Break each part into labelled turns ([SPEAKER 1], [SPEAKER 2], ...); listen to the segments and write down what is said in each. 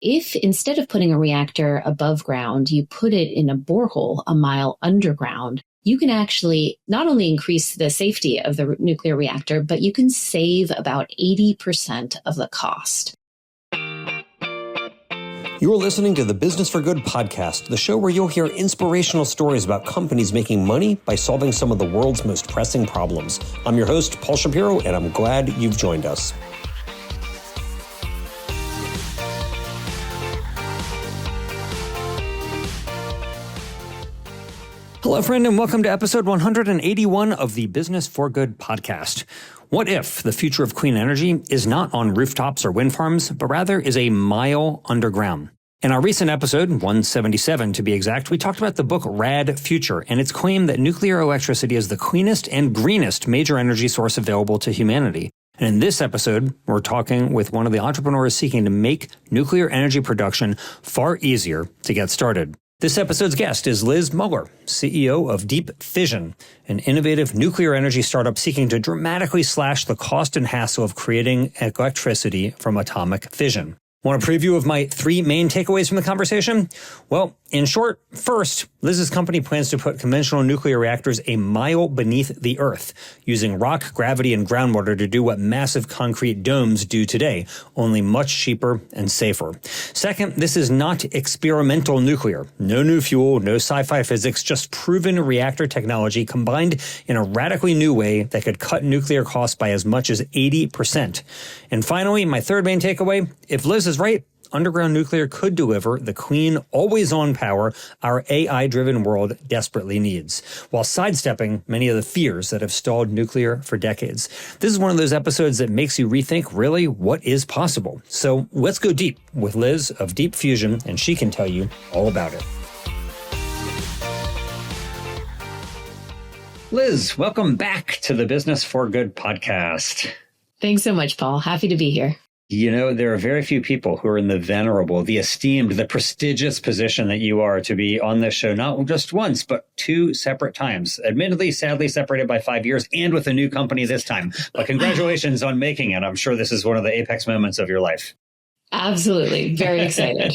[SPEAKER 1] If instead of putting a reactor above ground, you put it in a borehole a mile underground, you can actually not only increase the safety of the nuclear reactor, but you can save about 80% of the cost.
[SPEAKER 2] You're listening to the Business for Good podcast, the show where you'll hear inspirational stories about companies making money by solving some of the world's most pressing problems. I'm your host, Paul Shapiro, and I'm glad you've joined us. Hello, friend, and welcome to episode 181 of the Business for Good podcast. What if the future of clean energy is not on rooftops or wind farms, but rather is a mile underground? In our recent episode, 177 to be exact, we talked about the book Rad Future and its claim that nuclear electricity is the cleanest and greenest major energy source available to humanity. And in this episode, we're talking with one of the entrepreneurs seeking to make nuclear energy production far easier to get started. This episode's guest is Liz Muller, CEO of Deep Fission, an innovative nuclear energy startup seeking to dramatically slash the cost and hassle of creating electricity from atomic fission. Want a preview of my three main takeaways from the conversation? Well, in short, first, Liz's company plans to put conventional nuclear reactors a mile beneath the earth, using rock, gravity, and groundwater to do what massive concrete domes do today, only much cheaper and safer. Second, this is not experimental nuclear. No new fuel, no sci-fi physics, just proven reactor technology combined in a radically new way that could cut nuclear costs by as much as 80%. And finally, my third main takeaway, if Liz is right, underground nuclear could deliver the clean, always-on power our AI-driven world desperately needs, while sidestepping many of the fears that have stalled nuclear for decades. This is one of those episodes that makes you rethink, really, what is possible. So let's go deep with Liz of Deep Fission, and she can tell you all about it. Liz, welcome back to the Business for Good podcast.
[SPEAKER 1] Thanks so much, Paul. Happy to be here.
[SPEAKER 2] You know, there are very few people who are in the venerable, the esteemed, the prestigious position that you are to be on this show, not just once, but two separate times. Admittedly, sadly separated by 5 years and with a new company this time. But congratulations on making it. I'm sure this is one of the apex moments of your life.
[SPEAKER 1] Absolutely. Very excited.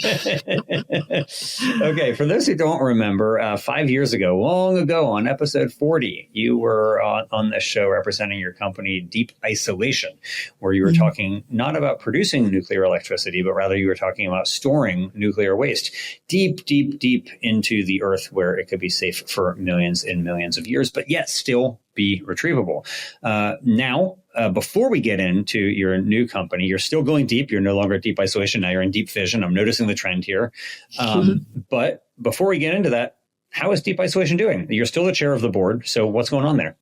[SPEAKER 2] Okay. For those who don't remember, 5 years ago, long ago on episode 40, you were on this show representing your company, Deep Isolation, where you were talking not about producing nuclear electricity, but rather you were talking about storing nuclear waste deep, deep, deep into the earth where it could be safe for millions and millions of years, but yet still be retrievable. Now, before we get into your new company, you're still going deep. You're no longer at Deep Isolation. Now you're in Deep Fission. I'm noticing the trend here. But before we get into that, how is Deep Isolation doing? You're still the chair of the board. So what's going on there?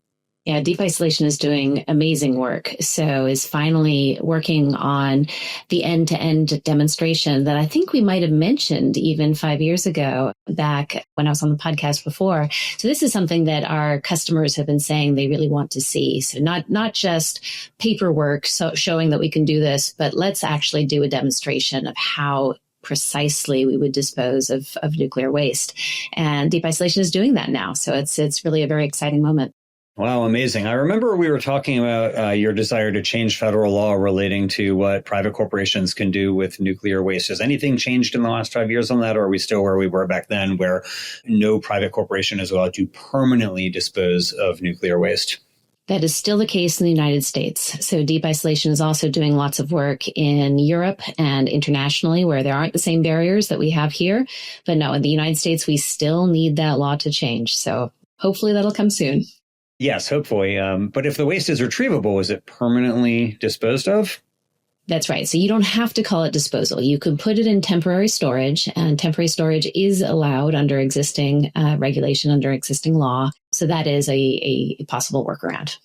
[SPEAKER 1] Yeah, Deep Isolation is doing amazing work. So is finally working on the end-to-end demonstration that I think we might have mentioned even 5 years ago back when I was on the podcast before. So this is something that our customers have been saying they really want to see. So not just paperwork showing that we can do this, but let's actually do a demonstration of how precisely we would dispose of nuclear waste. And Deep Isolation is doing that now. So it's really a very exciting moment.
[SPEAKER 2] Wow, amazing. I remember we were talking about your desire to change federal law relating to what private corporations can do with nuclear waste. Has anything changed in the last 5 years on that, or are we still where we were back then, where no private corporation is allowed to permanently dispose of nuclear waste?
[SPEAKER 1] That is still the case in the United States. So Deep Isolation is also doing lots of work in Europe and internationally where there aren't the same barriers that we have here. But no, in the United States, we still need that law to change. So hopefully that'll come soon.
[SPEAKER 2] Yes, hopefully. But if the waste is retrievable, is it permanently disposed of?
[SPEAKER 1] That's right. So you don't have to call it disposal. You could put it in temporary storage, and temporary storage is allowed under existing regulation, under existing law. So that is a possible workaround.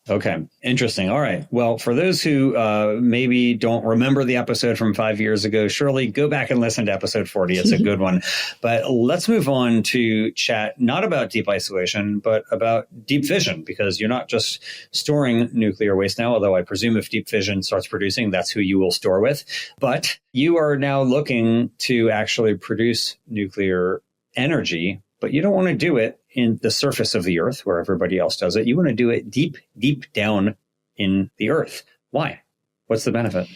[SPEAKER 2] Okay. Interesting. All right. Well, for those who maybe don't remember the episode from 5 years ago, surely go back and listen to episode 40. It's a good one. But let's move on to chat not about Deep Isolation, but about Deep Fission, because you're not just storing nuclear waste now, although I presume if Deep Fission starts producing, that's who you will store with. But you are now looking to actually produce nuclear energy, but you don't want to do it in the surface of the earth where everybody else does it. You want to do it deep, deep down in the earth. Why? What's the benefit?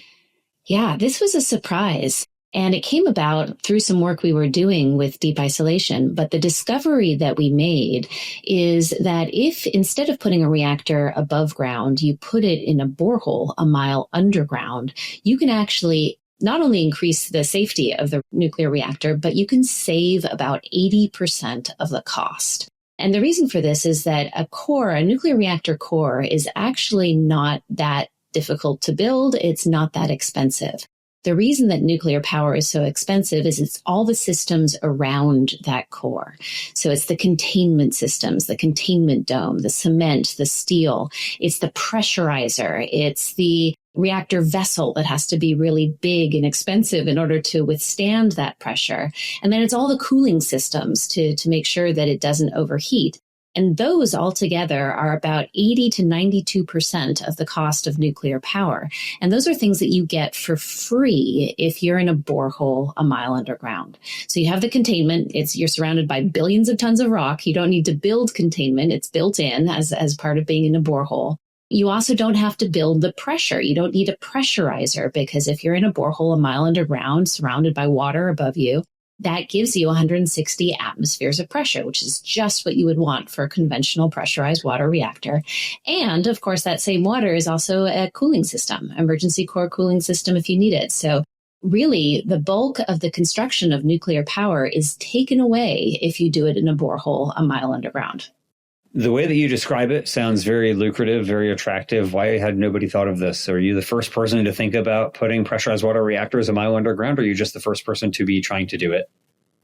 [SPEAKER 1] Yeah, this was a surprise. And it came about through some work we were doing with deep isolation. But the discovery that we made is that if instead of putting a reactor above ground, you put it in a borehole a mile underground, you can actually not only increase the safety of the nuclear reactor, but you can save about 80% of the cost. And the reason for this is that a nuclear reactor core is actually not that difficult to build. It's not that expensive. The reason that nuclear power is so expensive is it's all the systems around that core. So it's the containment systems, the containment dome, the cement, the steel. It's the pressurizer. It's the reactor vessel that has to be really big and expensive in order to withstand that pressure. And then it's all the cooling systems to make sure that it doesn't overheat. And those altogether are about 80 to 92% of the cost of nuclear power. And those are things that you get for free if you're in a borehole a mile underground. So you have the containment. You're surrounded by billions of tons of rock. You don't need to build containment. It's built in as part of being in a borehole. You also don't have to build the pressure. You don't need a pressurizer because if you're in a borehole a mile underground, surrounded by water above you, that gives you 160 atmospheres of pressure, which is just what you would want for a conventional pressurized water reactor. And of course, that same water is also a cooling system, emergency core cooling system if you need it. So really, the bulk of the construction of nuclear power is taken away if you do it in a borehole a mile underground.
[SPEAKER 2] The way that you describe it sounds very lucrative, very attractive. Why had nobody thought of this? Are you the first person to think about putting pressurized water reactors a mile underground, or are you just the first person to be trying to do it?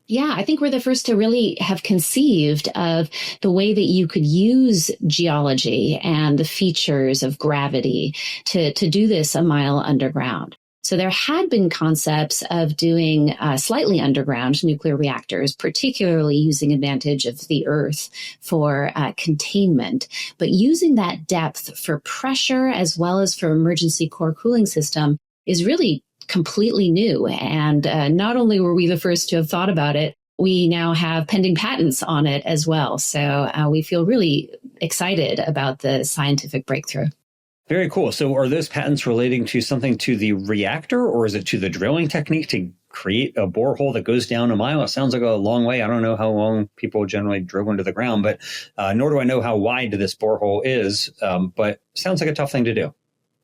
[SPEAKER 1] Yeah, I think we're the first to really have conceived of the way that you could use geology and the features of gravity to do this a mile underground. So there had been concepts of doing slightly underground nuclear reactors, particularly using advantage of the Earth for containment. But using that depth for pressure as well as for emergency core cooling system is really completely new. And not only were we the first to have thought about it, we now have pending patents on it as well. So we feel really excited about the scientific breakthrough.
[SPEAKER 2] Very cool. So are those patents relating to something to the reactor, or is it to the drilling technique to create a borehole that goes down a mile? It sounds like a long way. I don't know how long people generally drill into the ground, but nor do I know how wide this borehole is, but sounds like a tough thing to do.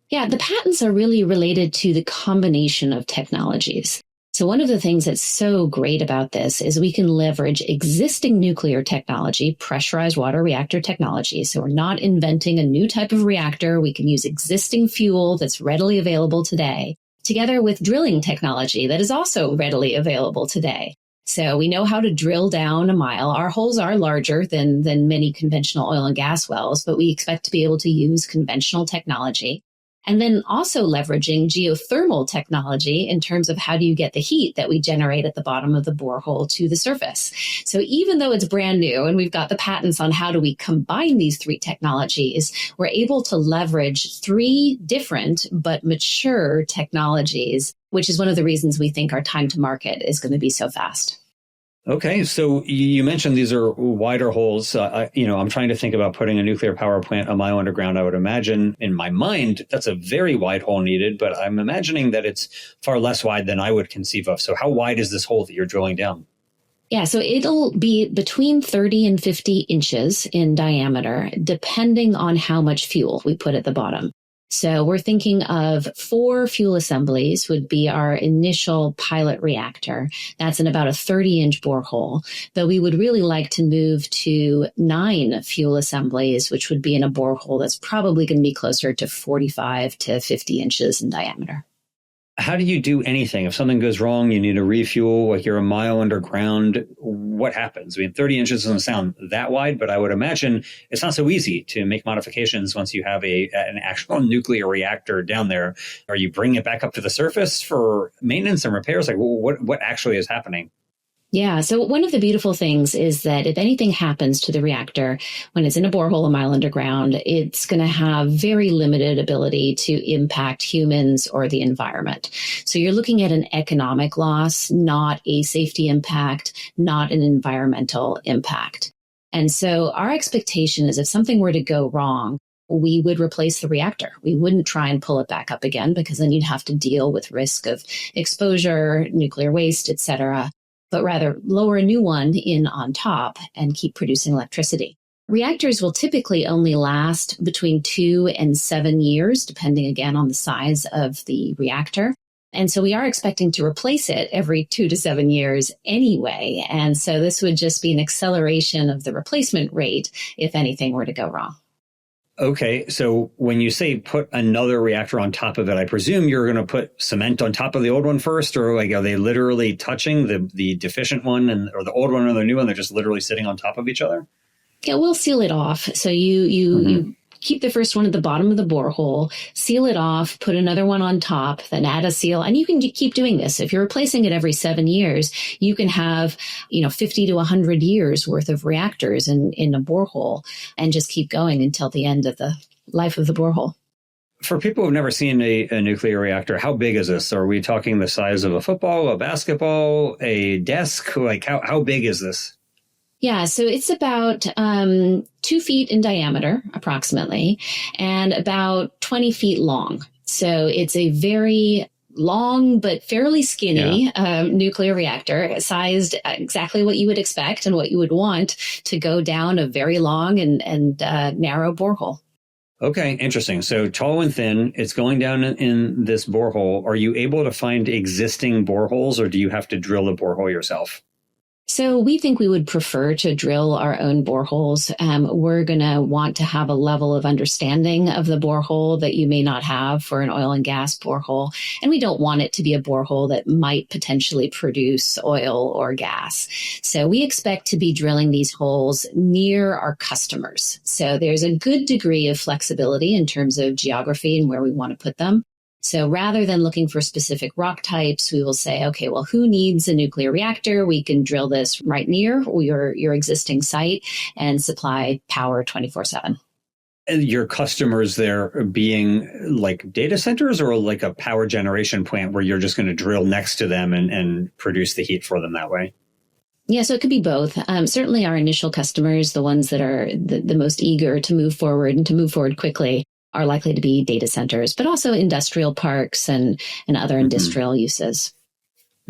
[SPEAKER 1] Yeah, the patents are really related to the combination of technologies. So one of the things that's so great about this is we can leverage existing nuclear technology, pressurized water reactor technology. So we're not inventing a new type of reactor. We can use existing fuel that's readily available today, together with drilling technology that is also readily available today. So we know how to drill down a mile. Our holes are larger than many conventional oil and gas wells, but we expect to be able to use conventional technology. And then also leveraging geothermal technology in terms of how do you get the heat that we generate at the bottom of the borehole to the surface. So even though it's brand new and we've got the patents on how do we combine these three technologies, we're able to leverage three different but mature technologies, which is one of the reasons we think our time to market is going to be so fast.
[SPEAKER 2] Okay, so you mentioned these are wider holes. I'm trying to think about putting a nuclear power plant a mile underground. I would imagine in my mind that's a very wide hole needed, but I'm imagining that it's far less wide than I would conceive of. So how wide is this hole that you're drilling down?
[SPEAKER 1] Yeah, so it'll be between 30 and 50 inches in diameter, depending on how much fuel we put at the bottom. So we're thinking of 4 fuel assemblies would be our initial pilot reactor. That's in about a 30-inch borehole, though we would really like to move to 9 fuel assemblies, which would be in a borehole that's probably going to be closer to 45 to 50 inches in diameter.
[SPEAKER 2] How do you do anything? If something goes wrong, you need to refuel, like you're a mile underground, what happens? I mean, 30 inches doesn't sound that wide, but I would imagine it's not so easy to make modifications once you have an actual nuclear reactor down there. Are you bringing it back up to the surface for maintenance and repairs? Like, what actually is happening?
[SPEAKER 1] Yeah. So one of the beautiful things is that if anything happens to the reactor when it's in a borehole a mile underground, it's going to have very limited ability to impact humans or the environment. So you're looking at an economic loss, not a safety impact, not an environmental impact. And so our expectation is if something were to go wrong, we would replace the reactor. We wouldn't try and pull it back up again because then you'd have to deal with risk of exposure, nuclear waste, et cetera, but rather lower a new one in on top and keep producing electricity. Reactors will typically only last between 2 and 7 years, depending again on the size of the reactor. And so we are expecting to replace it every 2 to 7 years anyway. And so this would just be an acceleration of the replacement rate if anything were to go wrong.
[SPEAKER 2] Okay, so when you say put another reactor on top of it, I presume you're going to put cement on top of the old one first, or like are they literally touching the deficient one or the old one or the new one? They're just literally sitting on top of each other?
[SPEAKER 1] Yeah, we'll seal it off. So you keep the first one at the bottom of the borehole, seal it off, put another one on top, then add a seal. And you can keep doing this. If you're replacing it every 7 years, you can have, 50 to 100 years worth of reactors in a borehole and just keep going until the end of the life of the borehole.
[SPEAKER 2] For people who've never seen a nuclear reactor, how big is this? Are we talking the size of a football, a basketball, a desk? Like how big is this?
[SPEAKER 1] Yeah, so it's about 2 feet in diameter, approximately, and about 20 feet long. So it's a very long but fairly skinny nuclear reactor, sized exactly what you would expect and what you would want to go down a very long and narrow borehole.
[SPEAKER 2] Okay, interesting. So tall and thin, it's going down in this borehole. Are you able to find existing boreholes, or do you have to drill the borehole yourself?
[SPEAKER 1] So we think we would prefer to drill our own boreholes. We're going to want to have a level of understanding of the borehole that you may not have for an oil and gas borehole. And we don't want it to be a borehole that might potentially produce oil or gas. So we expect to be drilling these holes near our customers. So there's a good degree of flexibility in terms of geography and where we want to put them. So rather than looking for specific rock types, we will say, okay, well, who needs a nuclear reactor? We can drill this right near your existing site and supply power 24/7.
[SPEAKER 2] And your customers there being like data centers or like a power generation plant where you're just going to drill next to them and produce the heat for them that way?
[SPEAKER 1] Yeah, so it could be both. Certainly our initial customers, the ones that are the most eager to move forward and to move forward quickly, are likely to be data centers, but also industrial parks and other industrial uses.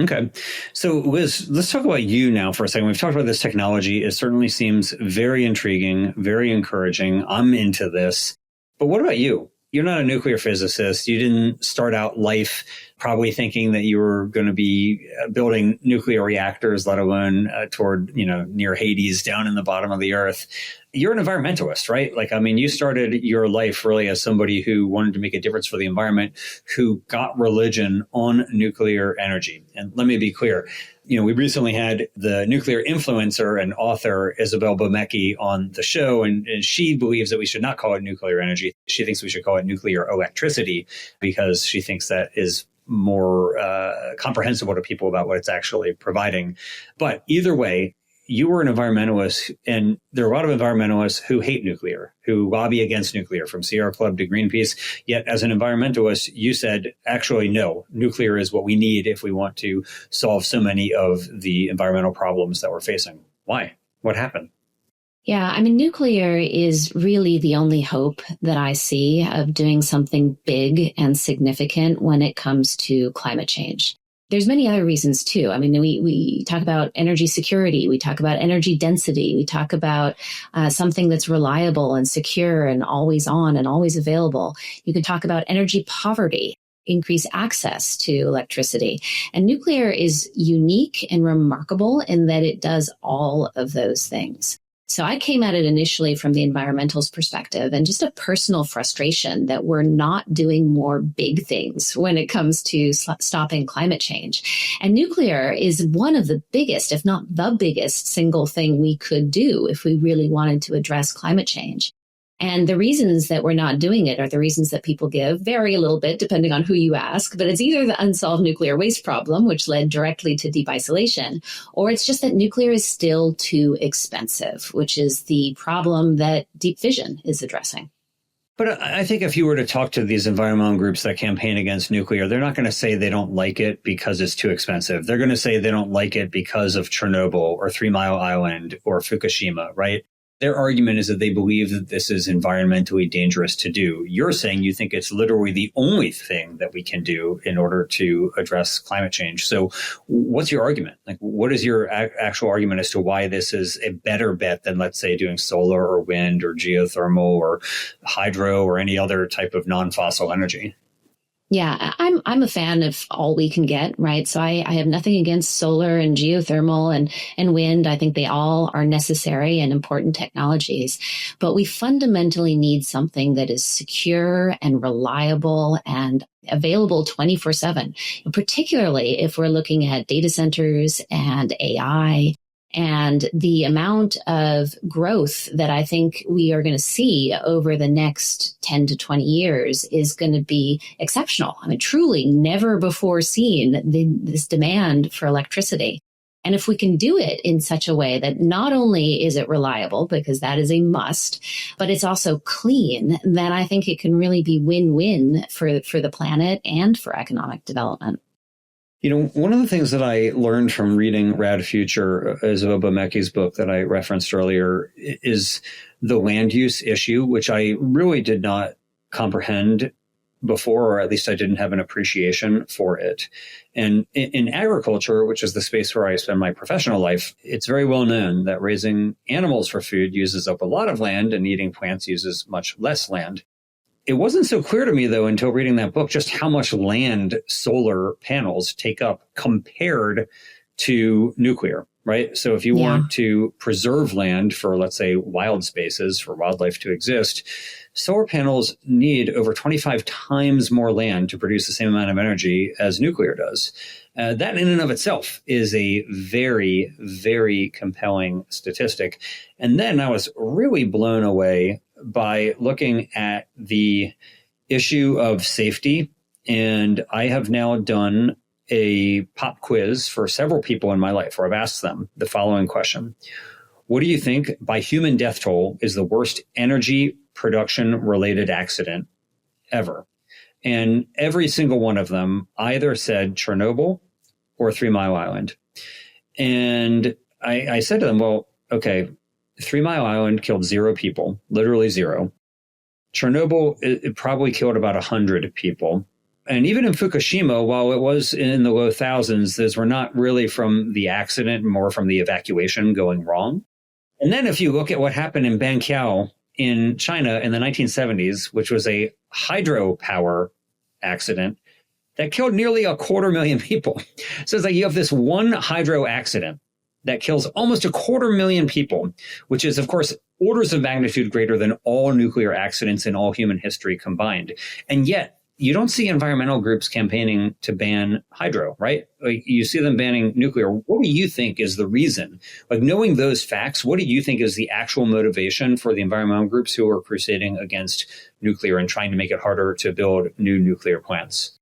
[SPEAKER 2] Okay. So Liz, let's talk about you now for a second. We've talked about this technology. It certainly seems very intriguing, very encouraging. I'm into this. But what about you? You're not a nuclear physicist. You didn't start out life probably thinking that you were going to be building nuclear reactors, let alone toward, near Hades down in the bottom of the earth. You're an environmentalist, right? You started your life really as somebody who wanted to make a difference for the environment, who got religion on nuclear energy. And let me be clear. We recently had the nuclear influencer and author Isabel Bomecki on the show, and she believes that we should not call it nuclear energy. She thinks we should call it nuclear electricity because she thinks that is more comprehensible to people about what it's actually providing. But either way, you were an environmentalist, and there are a lot of environmentalists who hate nuclear, who lobby against nuclear, from Sierra Club to Greenpeace. Yet as an environmentalist, you said, actually, no, nuclear is what we need if we want to solve so many of the environmental problems that we're facing. Why? What happened?
[SPEAKER 1] Yeah, nuclear is really the only hope that I see of doing something big and significant when it comes to climate change. There's many other reasons too. We talk about energy security. We talk about energy density. We talk about something that's reliable and secure and always on and always available. You can talk about energy poverty, increase access to electricity. And nuclear is unique and remarkable in that it does all of those things. So I came at it initially from the environmentalist perspective and just a personal frustration that we're not doing more big things when it comes to stopping climate change. And nuclear is one of the biggest, if not the biggest, single thing we could do if we really wanted to address climate change. And the reasons that we're not doing it are the reasons that people give, vary a little bit depending on who you ask, but it's either the unsolved nuclear waste problem, which led directly to deep isolation, or it's just that nuclear is still too expensive, which is the problem that Deep Fission is addressing.
[SPEAKER 2] But I think if you were to talk to these environmental groups that campaign against nuclear, they're not going to say they don't like it because it's too expensive. They're going to say they don't like it because of Chernobyl or 3 Mile Island or Fukushima, right? their argument is that they believe that this is environmentally dangerous to do. You're saying you think it's literally the only thing that we can do in order to address climate change. So what's your argument? Like, what is your actual argument as to why this is a better bet than, let's say, doing solar or wind or geothermal or hydro or any other type of non-fossil energy?
[SPEAKER 1] Yeah, I'm a fan of all we can get, right? So I have nothing against solar and geothermal and wind. I think they all are necessary and important technologies, but we fundamentally need something that is secure and reliable and available 24/7, particularly if we're looking at data centers and AI. And the amount of growth that I think we are going to see over the next 10 to 20 years is going to be exceptional. I mean, truly never before seen this demand for electricity. And if we can do it in such a way that not only is it reliable, because that is a must, but it's also clean, then I think it can really be win-win for the planet and for economic development.
[SPEAKER 2] You know, one of the things that I learned from reading Rad Future, Isabel Bemecki's book that I referenced earlier, is the land use issue, which I really did not comprehend before, or at least I didn't have an appreciation for it. And in agriculture, which is the space where I spend my professional life, it's very well known that raising animals for food uses up a lot of land and eating plants uses much less land. It wasn't so clear to me, though, until reading that book, just how much land solar panels take up compared to nuclear, right? So if you want to preserve land for, let's say, wild spaces, for wildlife to exist, solar panels need over 25 times more land to produce the same amount of energy as nuclear does. That in and of itself is a very, very compelling statistic. And then I was really blown away by looking at the issue of safety. And I have now done a pop quiz for several people in my life where I've asked them the following question. What do you think by human death toll is the worst energy production related accident ever? And every single one of them either said Chernobyl or 3 Mile Island. And I said to them, well, okay, 3 Mile Island killed 0 people, literally 0. Chernobyl, it probably killed about 100 people. And even in Fukushima, while it was in the low thousands, those were not really from the accident, more from the evacuation going wrong. And then if you look at what happened in Banqiao in China in the 1970s, which was a hydropower accident that killed nearly 250,000 people. So it's like you have this one hydro accident that kills almost 250,000 people, which is, of course, orders of magnitude greater than all nuclear accidents in all human history combined. And yet, you don't see environmental groups campaigning to ban hydro, right? Like, you see them banning nuclear. What do you think is the reason? Like, knowing those facts, what do you think is the actual motivation for the environmental groups who are crusading against nuclear and trying to make it harder to build new nuclear plants?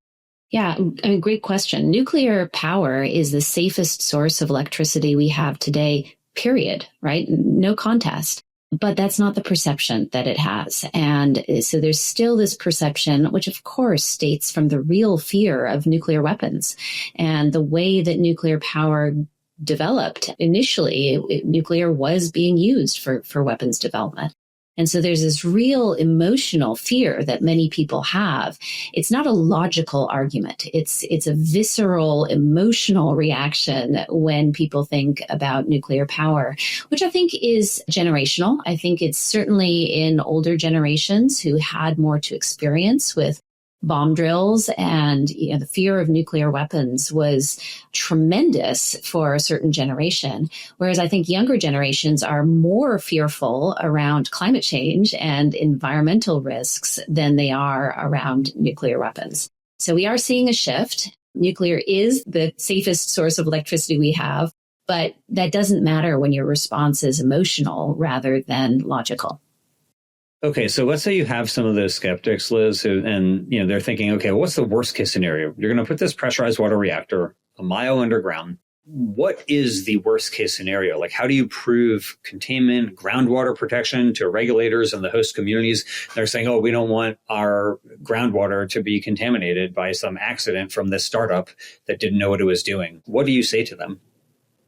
[SPEAKER 1] Yeah, I mean, great question. Nuclear power is the safest source of electricity we have today, period, right? No contest. But that's not the perception that it has. And so there's still this perception, which of course states from the real fear of nuclear weapons and the way that nuclear power developed. Initially, nuclear was being used for weapons development. And so there's this real emotional fear that many people have. It's not a logical argument. It's a visceral, emotional reaction when people think about nuclear power, which I think is generational. I think it's certainly in older generations who had more to experience with bomb drills, and the fear of nuclear weapons was tremendous for a certain generation. Whereas I think younger generations are more fearful around climate change and environmental risks than they are around nuclear weapons. So we are seeing a shift. Nuclear is the safest source of electricity we have, but that doesn't matter when your response is emotional rather than logical.
[SPEAKER 2] Okay, so let's say you have some of those skeptics, Liz, and they're thinking, okay, what's the worst case scenario? You're going to put this pressurized water reactor a mile underground. What is the worst case scenario? Like, how do you prove containment, groundwater protection to regulators and the host communities? They're saying, oh, we don't want our groundwater to be contaminated by some accident from this startup that didn't know what it was doing. What do you say to them?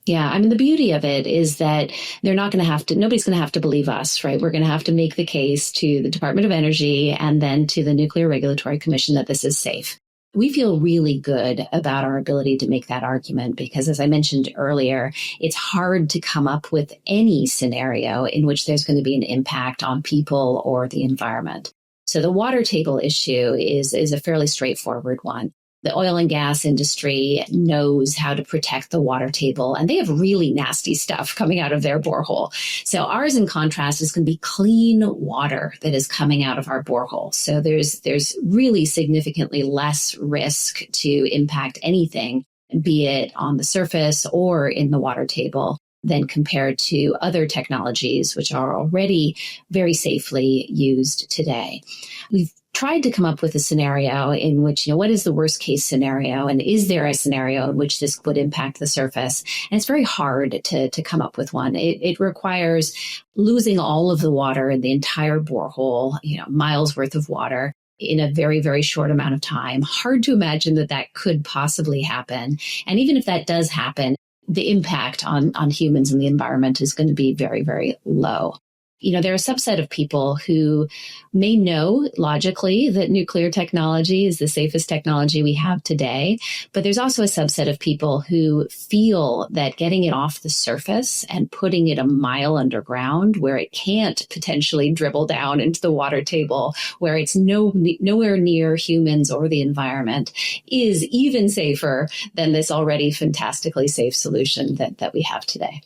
[SPEAKER 1] Yeah, I mean, the beauty of it is that nobody's going to have to believe us, right? We're going to have to make the case to the Department of Energy and then to the Nuclear Regulatory Commission that this is safe. We feel really good about our ability to make that argument because, as I mentioned earlier, it's hard to come up with any scenario in which there's going to be an impact on people or the environment. So the water table issue is a fairly straightforward one. The oil and gas industry knows how to protect the water table, and they have really nasty stuff coming out of their borehole. So ours, in contrast, is going to be clean water that is coming out of our borehole. So there's really significantly less risk to impact anything, be it on the surface or in the water table, than compared to other technologies, which are already very safely used today. We've tried to come up with a scenario in which, what is the worst case scenario? And is there a scenario in which this would impact the surface? And it's very hard to come up with one. It requires losing all of the water in the entire borehole, miles worth of water in a very, very short amount of time. Hard to imagine that could possibly happen. And even if that does happen, the impact on humans and the environment is going to be very, very low. There are a subset of people who may know logically that nuclear technology is the safest technology we have today, but there's also a subset of people who feel that getting it off the surface and putting it a mile underground where it can't potentially dribble down into the water table, where it's nowhere near humans or the environment, is even safer than this already fantastically safe solution that we have today.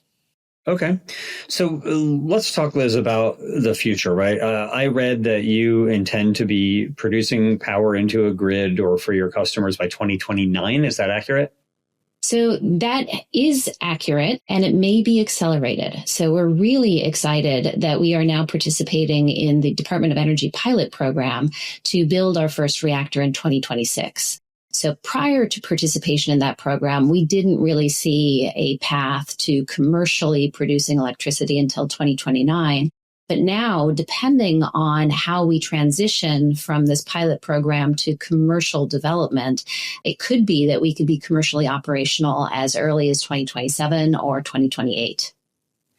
[SPEAKER 2] Okay. So let's talk, Liz, about the future, right? I read that you intend to be producing power into a grid or for your customers by 2029. Is that accurate?
[SPEAKER 1] So that is accurate, and it may be accelerated. So we're really excited that we are now participating in the Department of Energy pilot program to build our first reactor in 2026. So prior to participation in that program, we didn't really see a path to commercially producing electricity until 2029. But now, depending on how we transition from this pilot program to commercial development, it could be that we could be commercially operational as early as 2027 or 2028.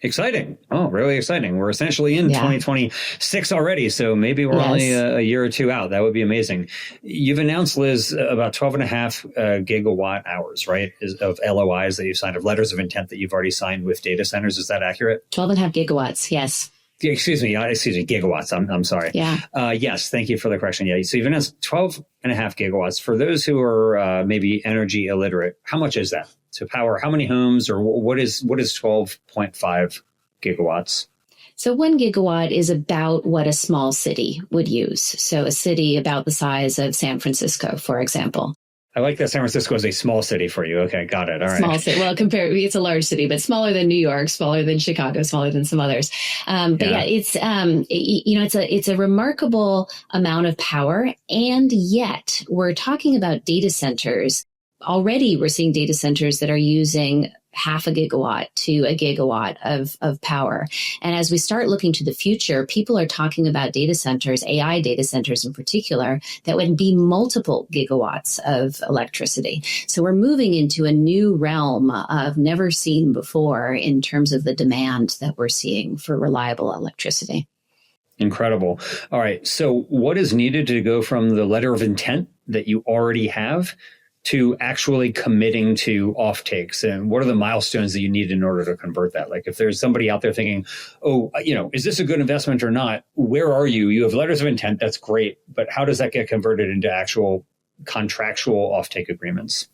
[SPEAKER 2] Exciting. Oh, really exciting. We're essentially in 2026 already, so maybe we're only a year or two out. That would be amazing. You've announced, Liz, about 12 and a half gigawatt hours, right, of LOIs that you've signed, of letters of intent that you've already signed with data centers. Is that accurate?
[SPEAKER 1] 12 and a half gigawatts, yes.
[SPEAKER 2] Excuse me, gigawatts. I'm sorry.
[SPEAKER 1] Yeah.
[SPEAKER 2] Yes, thank you for the correction. Yeah, so you've announced 12 and a half gigawatts. For those who are maybe energy illiterate, how much is that to power how many homes, or what is 12.5 gigawatts?
[SPEAKER 1] So 1 gigawatt is about what a small city would use. So a city about the size of San Francisco, for example.
[SPEAKER 2] I like that San Francisco is a small city for you. Okay, got it. All right.
[SPEAKER 1] Small city. Well, it's a large city, but smaller than New York, smaller than Chicago, smaller than some others. It's a remarkable amount of power, and yet we're talking about data centers. Already, we're seeing data centers that are using half a gigawatt to a gigawatt of power. And as we start looking to the future, people are talking about data centers, AI data centers in particular, that would be multiple gigawatts of electricity. So we're moving into a new realm of never seen before in terms of the demand that we're seeing for reliable electricity.
[SPEAKER 2] Incredible. All right. So what is needed to go from the letter of intent that you already have to actually committing to offtakes? And what are the milestones that you need in order to convert that? Like, if there's somebody out there thinking, is this a good investment or not? Where are you? You have letters of intent. That's great. But how does that get converted into actual contractual offtake agreements?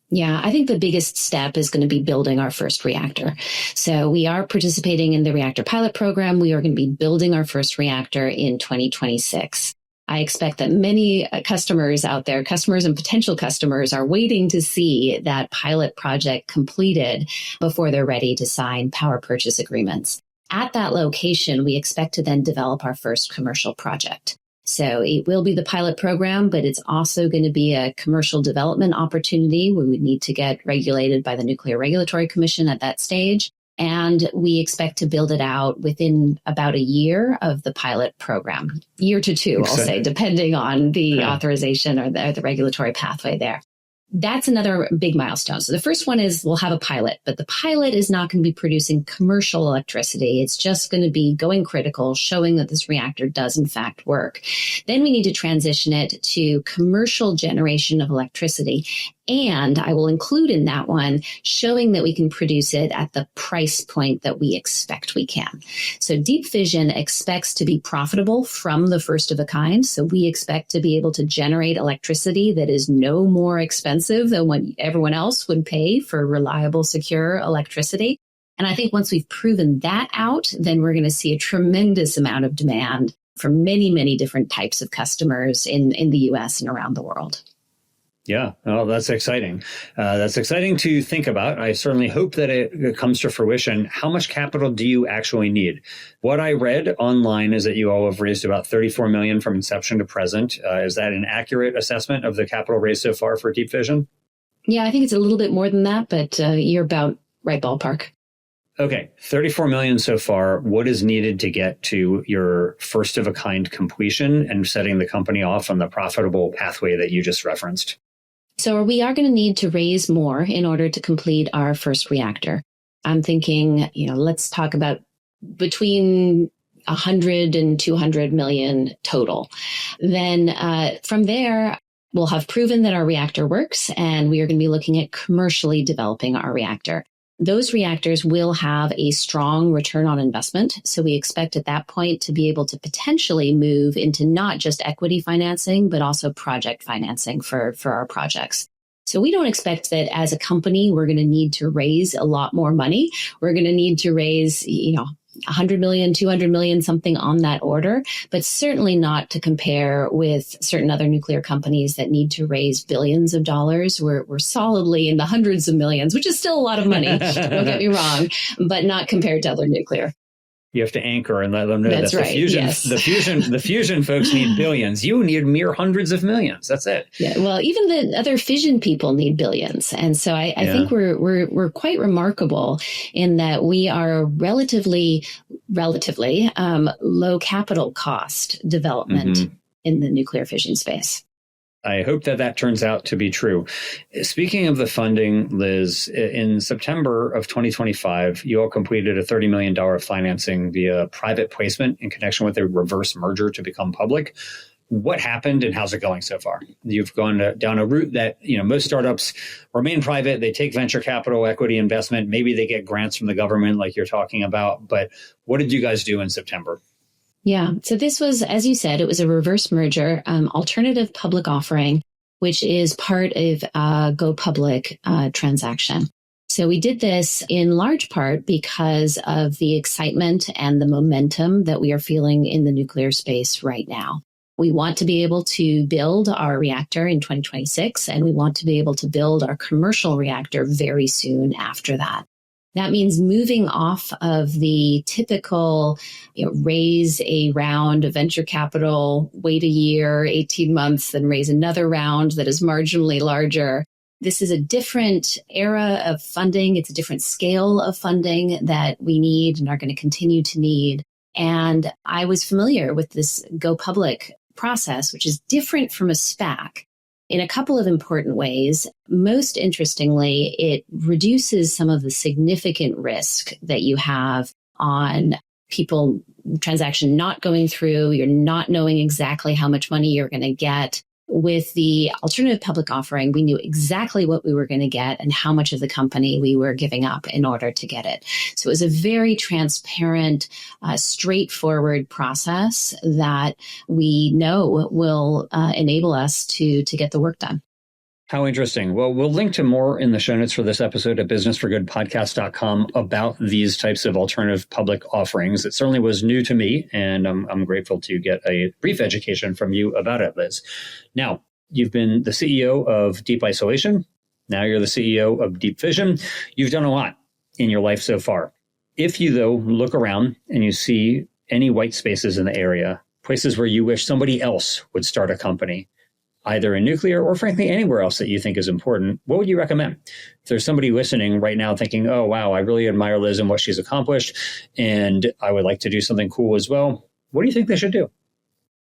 [SPEAKER 1] Yeah, I think the biggest step is going to be building our first reactor. So we are participating in the Reactor pilot program. We are going to be building our first reactor in 2026. I expect that many customers out there, customers and potential customers, are waiting to see that pilot project completed before they're ready to sign power purchase agreements. At that location, we expect to then develop our first commercial project. So it will be the pilot program, but it's also going to be a commercial development opportunity where we need to get regulated by the Nuclear Regulatory Commission at that stage. And we expect to build it out within about a year of the pilot program, year to two, I'll say, depending on the authorization or the regulatory pathway there. That's another big milestone. So the first one is we'll have a pilot, but the pilot is not going to be producing commercial electricity. It's just going to be going critical, showing that this reactor does in fact work. Then we need to transition it to commercial generation of electricity. And I will include in that one showing that we can produce it at the price point that we expect we can. So Deep Fission expects to be profitable from the first of a kind. So we expect to be able to generate electricity that is no more expensive than what everyone else would pay for reliable, secure electricity. And I think once we've proven that out, then we're going to see a tremendous amount of demand from many, many different types of customers in the US and around the world.
[SPEAKER 2] Yeah, well, that's exciting. That's exciting to think about. I certainly hope that it comes to fruition. How much capital do you actually need? What I read online is that you all have raised about $34 million from inception to present. Is that an accurate assessment of the capital raised so far for Deep Fission?
[SPEAKER 1] Yeah, I think it's a little bit more than that, but you're about right ballpark.
[SPEAKER 2] Okay, 34 million so far. What is needed to get to your first of a kind completion and setting the company off on the profitable pathway that you just referenced?
[SPEAKER 1] So we are going to need to raise more in order to complete our first reactor. I'm thinking, let's talk about between 100 and 200 million total. Then from there, we'll have proven that our reactor works, and we are going to be looking at commercially developing our reactor. Those reactors will have a strong return on investment. So we expect at that point to be able to potentially move into not just equity financing, but also project financing for our projects. So we don't expect that as a company, we're going to need to raise a lot more money. We're going to need to raise, 100 million, 200 million, something on that order, but certainly not to compare with certain other nuclear companies that need to raise billions of dollars. We're solidly in the hundreds of millions, which is still a lot of money. Don't get me wrong, but not compared to other nuclear.
[SPEAKER 2] You have to anchor and let them know
[SPEAKER 1] that's
[SPEAKER 2] that
[SPEAKER 1] right.
[SPEAKER 2] the fusion folks need billions. You need mere hundreds of millions. That's it.
[SPEAKER 1] Yeah. Well, even the other fission people need billions. And so I think we're quite remarkable in that we are relatively low capital cost development in the nuclear fission space.
[SPEAKER 2] I hope that turns out to be true. Speaking of the funding, Liz, in September of 2025, you all completed a $30 million financing via private placement in connection with a reverse merger to become public. What happened and how's it going so far? You've gone down a route that, most startups remain private. They take venture capital equity investment. Maybe they get grants from the government like you're talking about. But what did you guys do in September?
[SPEAKER 1] Yeah. So this was, as you said, it was a reverse merger, alternative public offering, which is part of a go public transaction. So we did this in large part because of the excitement and the momentum that we are feeling in the nuclear space right now. We want to be able to build our reactor in 2026, and we want to be able to build our commercial reactor very soon after that. That means moving off of the typical, raise a round of venture capital, wait a year, 18 months, then raise another round that is marginally larger. This is a different era of funding. It's a different scale of funding that we need and are going to continue to need. And I was familiar with this go public process, which is different from a SPAC in a couple of important ways. Most interestingly, it reduces some of the significant risk that you have on people transaction not going through. You're not knowing exactly how much money you're going to get. With the alternative public offering, we knew exactly what we were going to get and how much of the company we were giving up in order to get it. So it was a very transparent, straightforward process that we know will enable us to get the work done.
[SPEAKER 2] How interesting. Well, we'll link to more in the show notes for this episode at businessforgoodpodcast.com about these types of alternative public offerings. It certainly was new to me, and I'm grateful to get a brief education from you about it, Liz. Now, you've been the CEO of Deep Isolation. Now you're the CEO of Deep Fission. You've done a lot in your life so far. If you, though, look around and you see any white spaces in the area, places where you wish somebody else would start a company, either in nuclear or frankly anywhere else that you think is important, what would you recommend? If there's somebody listening right now thinking, oh, wow, I really admire Liz and what she's accomplished, and I would like to do something cool as well, what do you think they should do?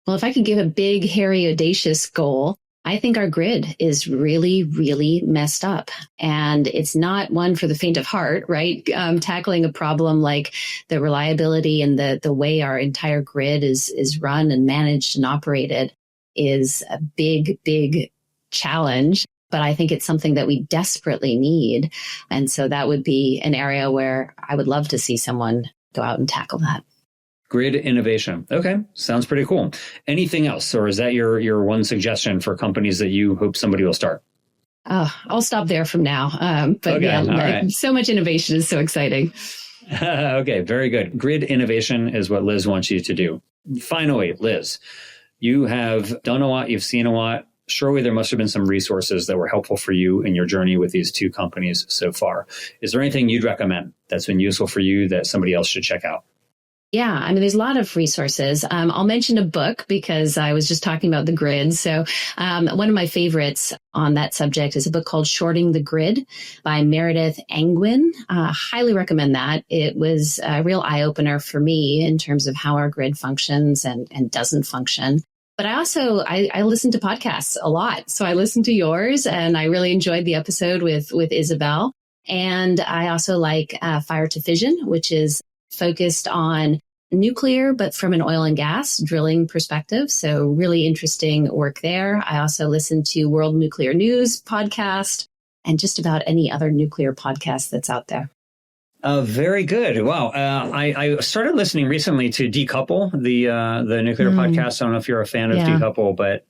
[SPEAKER 1] Well, if I could give a big, hairy, audacious goal, I think our grid is really, really messed up. And it's not one for the faint of heart, right? Tackling a problem like the reliability and the way our entire grid is run and managed and operated is a big, big challenge. But I think it's something that we desperately need. And so that would be an area where I would love to see someone go out and tackle that.
[SPEAKER 2] Grid innovation. Okay. Sounds pretty cool. Anything else? Or is that your one suggestion for companies that you hope somebody will start?
[SPEAKER 1] I'll stop there from now. But
[SPEAKER 2] okay,
[SPEAKER 1] yeah,
[SPEAKER 2] right.
[SPEAKER 1] So much innovation is so exciting.
[SPEAKER 2] Okay. Very good. Grid innovation is what Liz wants you to do. Finally, Liz, you have done a lot. You've seen a lot. Surely there must have been some resources that were helpful for you in your journey with these two companies so far. Is there anything you'd recommend that's been useful for you that somebody else should check out?
[SPEAKER 1] Yeah, I mean, there's a lot of resources. I'll mention a book because I was just talking about the grid. So one of my favorites on that subject is a book called Shorting the Grid by Meredith Angwin. Highly recommend that. It was a real eye-opener for me in terms of how our grid functions and doesn't function. But I listen to podcasts a lot. So I listened to yours and I really enjoyed the episode with Isabel. And I also like Fire to Fission, which is focused on nuclear, but from an oil and gas drilling perspective. So really interesting work there. I also listen to World Nuclear News podcast and just about any other nuclear podcast that's out there.
[SPEAKER 2] Very good. Wow. I started listening recently to Decouple, the nuclear podcast. I don't know if you're a fan of Decouple, but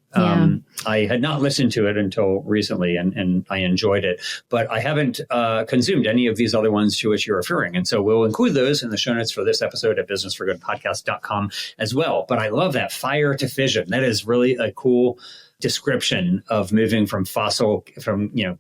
[SPEAKER 2] I had not listened to it until recently, and I enjoyed it. But I haven't consumed any of these other ones to which you're referring. And so we'll include those in the show notes for this episode at businessforgoodpodcast.com as well. But I love that Fire to Fission. That is really a cool description of moving from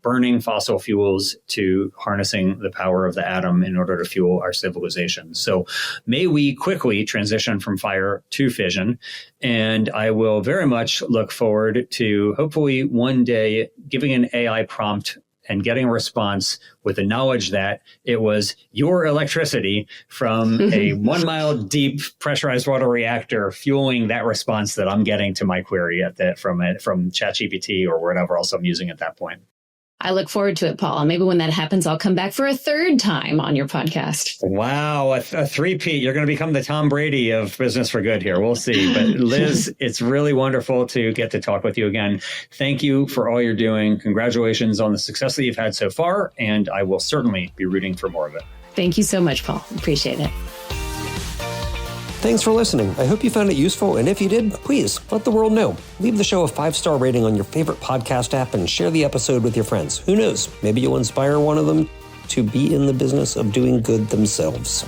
[SPEAKER 2] burning fossil fuels to harnessing the power of the atom in order to fuel our civilization. So may we quickly transition from fire to fission. And I will very much look forward to hopefully one day giving an AI prompt and getting a response with the knowledge that it was your electricity from a 1 mile deep pressurized water reactor fueling that response that I'm getting to my query from ChatGPT or whatever else I'm using at that point.
[SPEAKER 1] I look forward to it, Paul. And maybe when that happens, I'll come back for a third time on your podcast.
[SPEAKER 2] Wow, a three-peat. You're going to become the Tom Brady of Business for Good here. We'll see. But Liz, it's really wonderful to get to talk with you again. Thank you for all you're doing. Congratulations on the success that you've had so far. And I will certainly be rooting for more of it.
[SPEAKER 1] Thank you so much, Paul. Appreciate it.
[SPEAKER 3] Thanks for listening. I hope you found it useful, and if you did, please let the world know. Leave the show a 5-star rating on your favorite podcast app and share the episode with your friends. Who knows? Maybe you'll inspire one of them to be in the business of doing good themselves.